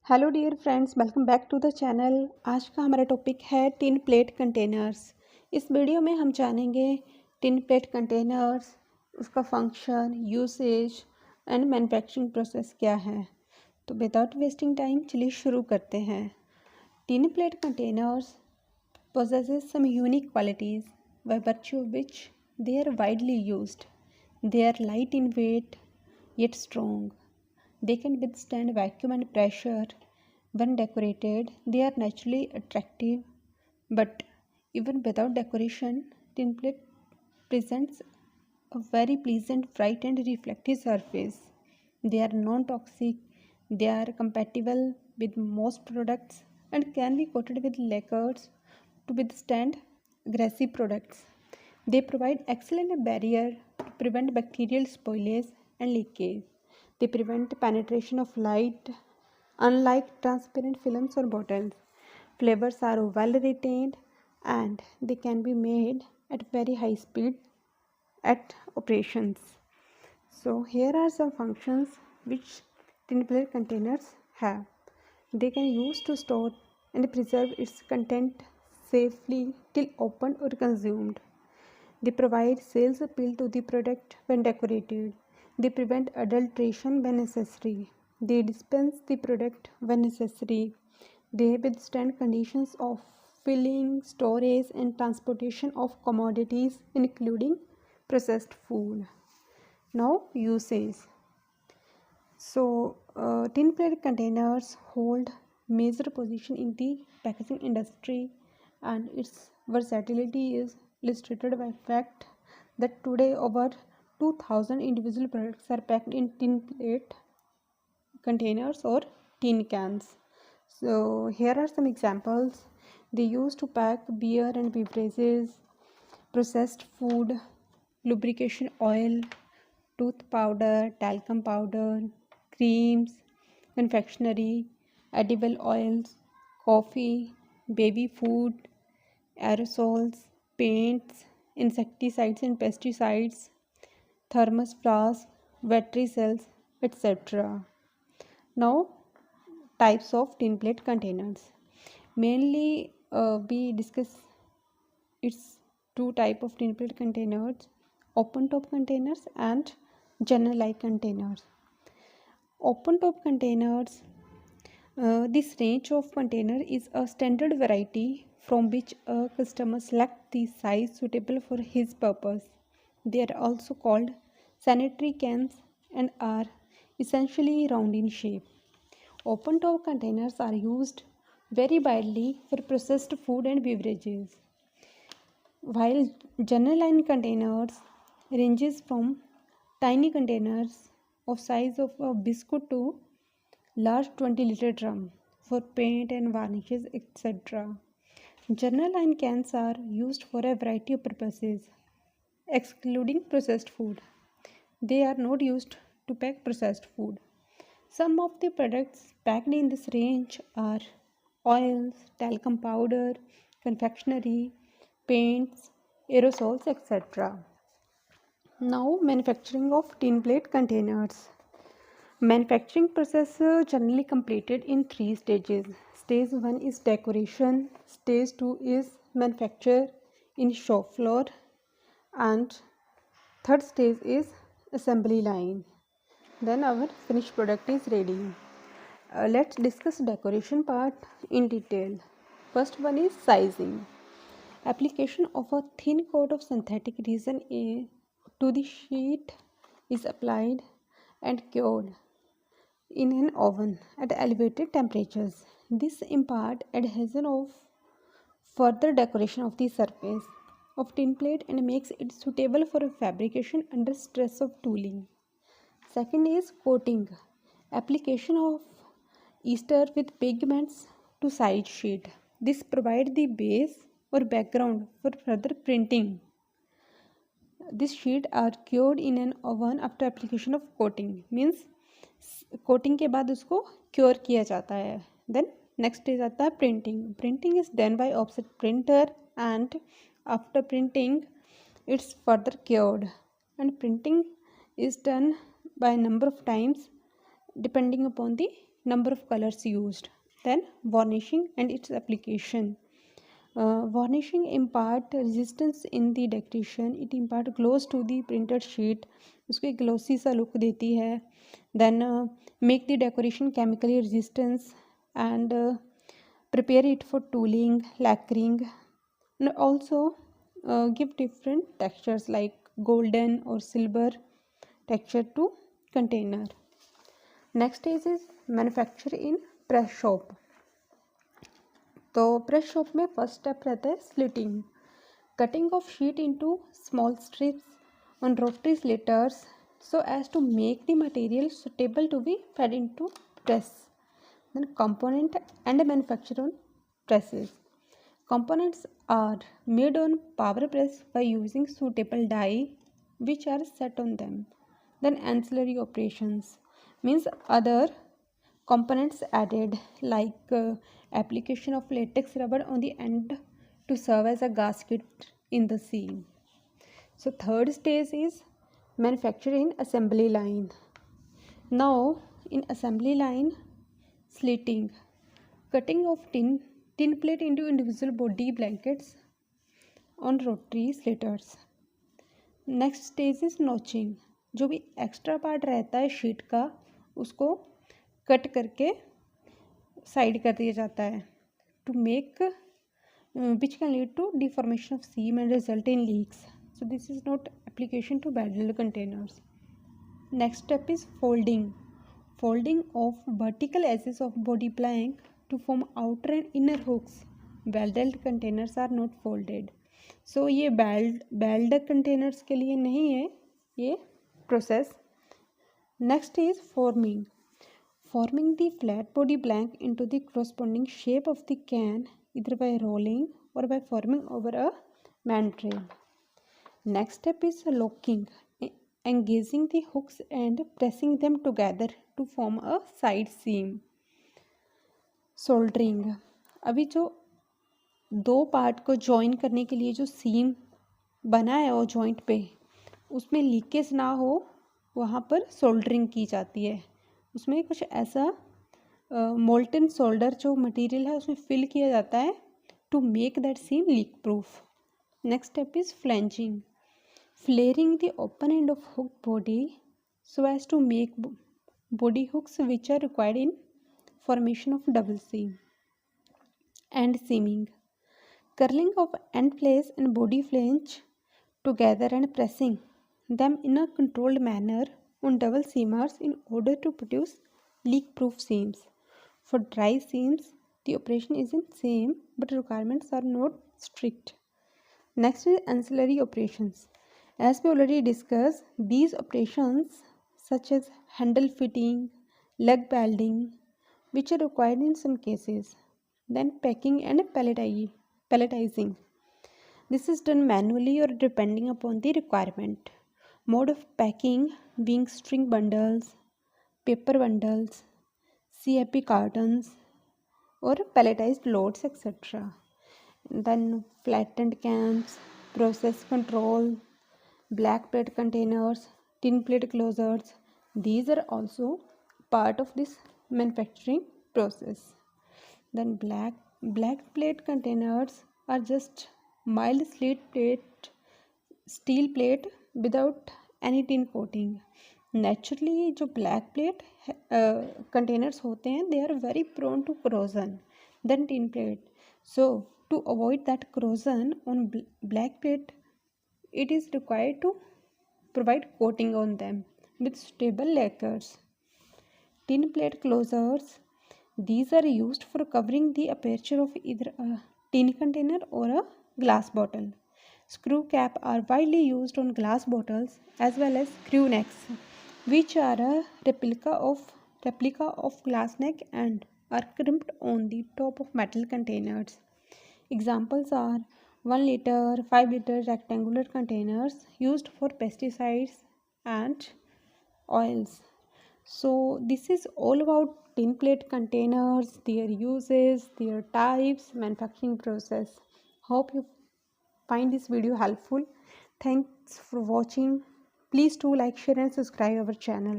Hello dear friends, welcome back to the channel. आज का हमारा टॉपिक है टिन प्लेट कंटेनर्स। इस वीडियो में हम जानेंगे टिन प्लेट कंटेनर्स, उसका function, usage and manufacturing process क्या है। तो विदाउट वेस्टिंग टाइम चलिए शुरू करते हैं। Tin plate containers possesses some unique qualities by virtue of which they are widely used. They are light in weight yet strong. They can withstand vacuum and pressure. When decorated, they are naturally attractive, but even without decoration, tin plate presents a very pleasant, bright, and reflective surface. They are non toxic, they are compatible with most products, and can be coated with lacquers to withstand aggressive products. They provide excellent barrier to prevent bacterial spoilage and leakage. They prevent penetration of light, unlike transparent films or bottles. Flavors are well retained and they can be made at very high speed at operations. So here are some functions which tin plate containers have. They can use to store and preserve its content safely till opened or consumed. They provide sales appeal to the product when decorated. They prevent adulteration when necessary. They dispense the product when necessary. They withstand conditions of filling, storage, and transportation of commodities, including processed food. Now, usage. Tin plate containers hold major position in the packaging industry, and its versatility is illustrated by fact that today over 2000 individual products are packed in tin plate containers or tin cans. So here are some examples. They used to pack beer and beverages, processed food, lubrication oil, tooth powder, talcum powder, creams, confectionery, edible oils, coffee, baby food, aerosols, paints, insecticides and pesticides, thermos flasks, battery cells, etc. Now, types of tin plate containers. Mainly, we discuss its two type of tin plate containers: open top containers and journal like containers. Open top containers, this range of container is a standard variety from which a customer select the size suitable for his purpose. They are also called sanitary cans and are essentially round in shape. Open top containers are used very widely for processed food and beverages, while general line containers ranges from tiny containers of size of a biscuit to large 20-liter drum for paint and varnishes, etc. General line cans are used for a variety of purposes, excluding processed food. They are not used to pack processed food. Some of the products packed in this range are oils, talcum powder, confectionery, paints, aerosols, etc. Now, manufacturing of tin plate containers. Manufacturing process generally completed in three stages. Stage 1 is decoration, stage 2 is manufacture in shop floor, and third stage is assembly line. Then our finished product is ready. Let's discuss decoration part in detail. First one is sizing. Application of a thin coat of synthetic resin A to the sheet is applied and cured in an oven at elevated temperatures. This impart adhesion of further decoration of the surface of tin plate and makes it suitable for fabrication under stress of tooling. Second is coating. Application of ester with pigments to side sheet. This provides the base or background for further printing. This sheet are cured in an oven after application of coating. Means coating के बाद उसको cure किया जाता है. Then next stage आता है printing. Printing is done by offset printer and after printing it's further cured and printing is done by number of times depending upon the number of colors used. Then varnishing and its application. Varnishing impart resistance in the decoration. It impart gloss to the printed sheet. उसको एक glossy सा look देती है. Then make the decoration chemically resistant and prepare it for tooling, lacquering, and also give different textures like golden or silver texture to container. Next stage is manufacture in press shop. तो press shop में first step रहता है slitting, cutting of sheet into small strips on rotary slitters so as to make the material suitable to be fed into press. Then component and manufacture on presses. Components are made on power press by using suitable die which are set on them. Then ancillary operations means other components added like application of latex rubber on the end to serve as a gasket in the seam. So third stage is manufacturing assembly line. Now in assembly line, slitting, cutting of tin plate into individual body blankets on rotary slitters. Next stage is notching, जो भी extra part रहता है sheet का उसको cut करके side कर दिया जाता है to make which can lead to deformation of seam and result in leaks. So this is not application to welded containers. Next step is folding. Folding of vertical edges of body plank to form outer and inner hooks. Welded containers are not folded. So ये welded containers के लिए नहीं है ये process. Next is forming. Forming the flat body blank into the corresponding shape of the can either by rolling or by forming over a mandrel. Next step is locking, engaging the hooks and pressing them together to form a side seam. Soldering, अभी जो दो part को join करने के लिए जो सीम बना है वो जॉइंट पे उसमें लीकेज ना हो वहाँ पर सोल्डरिंग की जाती है. उसमें कुछ ऐसा मोल्टन सोल्डर जो मटेरियल है उसमें फिल किया जाता है to make that seam leak proof. Next step is flanging, flaring the open end of hooked body so as to make body hooks which are required in formation of double seam. And seaming, curling of end place and body flange together and pressing them in a controlled manner on double seamers in order to produce leak proof seams. For dry seams the operation isn't same but requirements are not strict. Next is ancillary operations. As we already discussed, these operations such as handle fitting, leg welding, which are required in some cases. Then packing and palletizing. This is done manually or depending upon the requirement. Mode of packing being string bundles, paper bundles, CAP cartons, or palletized loads, etc. Then flattened cans, process control, black plate containers, tin plate closers, these are also part of this manufacturing process. Then black plate containers are just mild steel plate without any tin coating. Naturally जो black plate containers होते हैं they are very prone to corrosion than tin plate. So to avoid that corrosion on black plate it is required to provide coating on them with stable lacquers. Tin plate closers, these are used for covering the aperture of either a tin container or a glass bottle. Screw cap are widely used on glass bottles as well as screw necks, which are a replica of glass neck and are crimped on the top of metal containers. Examples are 1 liter, 5 liter rectangular containers used for pesticides and oils. So this is all about tin plate containers, their uses, their types, manufacturing process. Hope you find this video helpful. Thanks for watching. Please do like, share and subscribe our channel.